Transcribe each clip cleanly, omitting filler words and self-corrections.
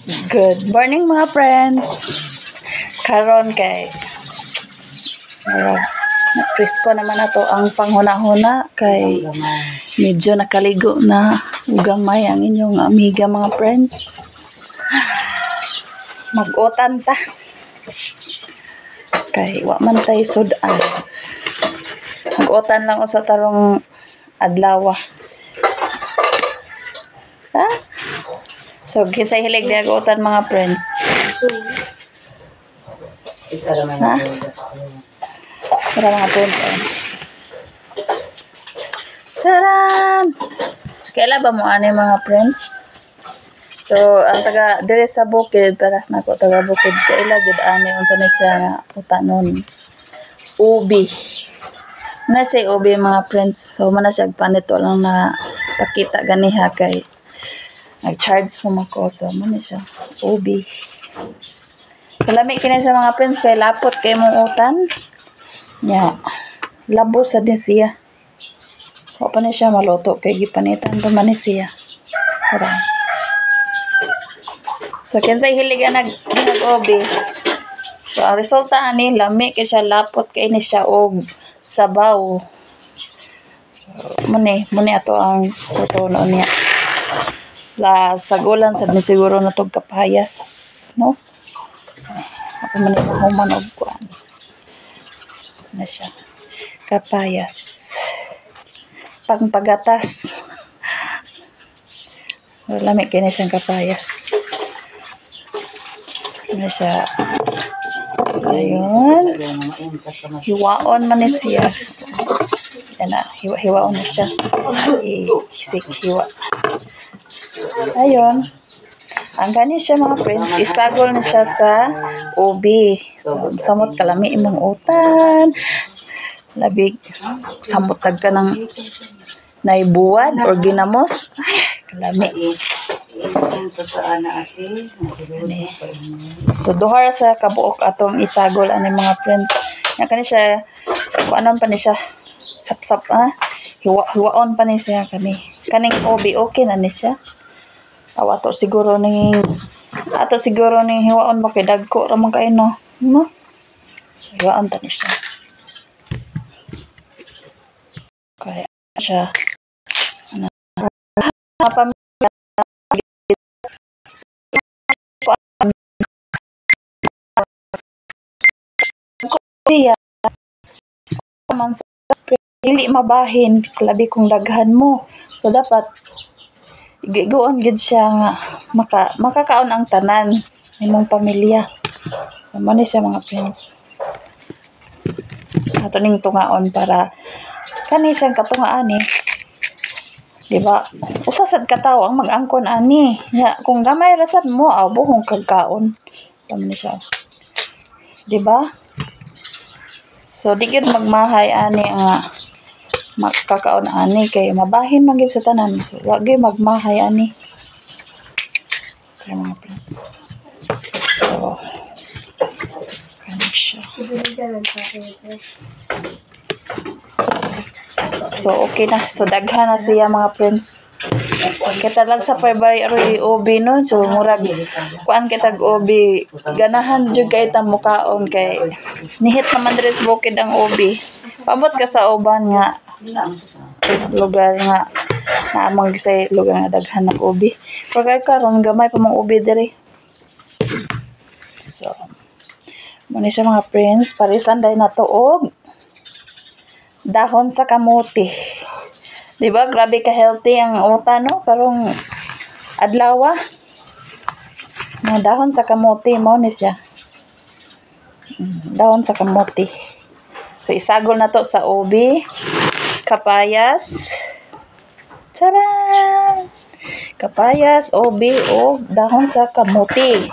Good morning mga friends. Karon kay presko naman ato ang panghuna-huna kay medyo nakaligo na gamay ang inyong amiga mga friends. Mag-utan ta. Kay wa man tay sudan. Mag-utan lang sa tarong adlaw. Ha? So, kinsay hilig di agutan mga friends. Ha? Tara mga friends. Taran! Kailan ba mo ani mga friends? So, ang taga dire sa bukid, paras na ko taga bukid. Kailan gid ani unsa ni siya nga utanon. Ubi. Na say ubi mga friends. So, mana siya panito lang na pakita ganiha kay nag-charge mo ako. So, mana siya. Ubi. Kalami kini sa mga friends kay lapot kay mong utan. Nya. Labo sa din siya. Wa pa ni siya maluto kay gipanitan pa man ni siya. Tara. So, kinsay hiligan nag-ubi. So, ang resulta ani lami kay siya lapot kay ni siya og sabaw. So, muni ato ang tutuno niya. La sagulan sa din siguro na tog kapayas, no? Ako man human og kuan. Na siya. Kapayas. Pagpagatas. Lami kini siyang kapayas. Na siya. Ayun. Hiwaon man ni siya. Yan na, hiwaon na siya. Isik hiwa. Ayun. Ang gani siya mga friends, isagol na siya sa ubi. So, samot kalami imong utan. Labig, samot tag ka ng naibuwad or ginamos. Ay, kalami. So, duhar sa kabuok atong isagol ani mga friends. Yan kani siya, kuanon pa ni siya, sap-sap, hiwaon pa ni siya kani. Kaning ubi, okay na ni siya. Ato siguro ning hiwaon ba kay dagko ra man kay no hiwaon ta ni siya kaya siya pamilya man sa dili mabahin labi kung daghan mo so dapat gigoon gid siya nga makakaon ang tanan imong pamilya. Mano siya mga friends. Ato ning tungaon para kani siyang katungaan ni. Di ba? Usa sad ka tawo ang mag-angkon ani. Ya, kung gamay ra sad mo buhong kagkaon. Tama ni siya. Di ba? So di gyud magmahay ani nga makakaon ani kay mabahin man gid sa tanan so wa gyud magmahay ani kay mga friends so kani siya so okay na so daghan na siya mga friends kita lang sa February ubi no so murag kuan kita ubi ganahan jud kay ta mukaon kay nihit naman diri sa bukid ang ubi pabot ka sa uban nga lugar nga naamang say lugar nga daghan ng ubi pagay karon gamay pa mong ubi diri so muna sa mga friends parisan dahil na tuog dahon sa kamote di ba grabe ka healthy ang utan no karong adlaw mga dahon sa kamote mo ni siya dahon sa kamote so isagol na to sa ubi kapayas. Taran! Kapayas, ubi, o dahon sa kamuti.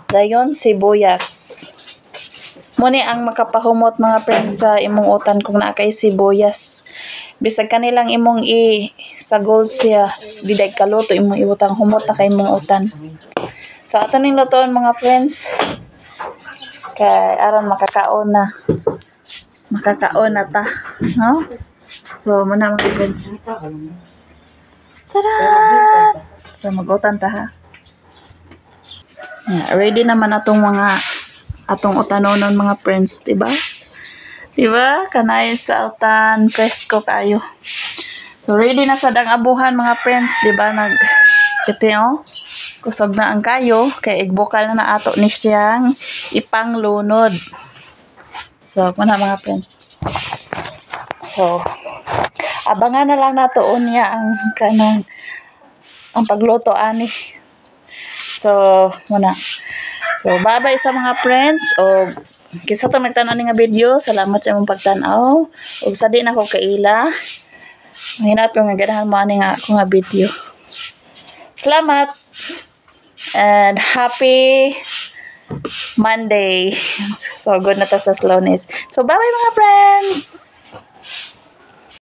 Dayon sibuyas. Muni ang makapahumot mga friends sa imong utan kung naa kay sibuyas. Bisag kanilang imong isagol siya, biday kaluto imong iutang humot na kay imong utan. So ato ning lutoon mga friends. Kay aron makakaon na ta, no? So, muna mga friends. Tada! So, mag-utan ta ha. Ready naman atong utanonon mga friends, diba? Diba? Kanay sa utan, presko kayo. So, ready na sa abuhan mga friends, diba? Ito kusog na ang kayo, kay igbukal na ato ni siyang ipanglunod. So, muna mga friends. So, abangan na lang nato niya ang pagluto ani. So, muna. So, bye-bye sa mga friends. O, kisa itong nagtanaw nga video. Salamat sa imong pagtanaw. O, sa di na ko kaila. Mahina ito nga ganahan mo nga ako nga video. Salamat. And happy Monday. So, good na ta sa slowness. So, bye-bye mga friends.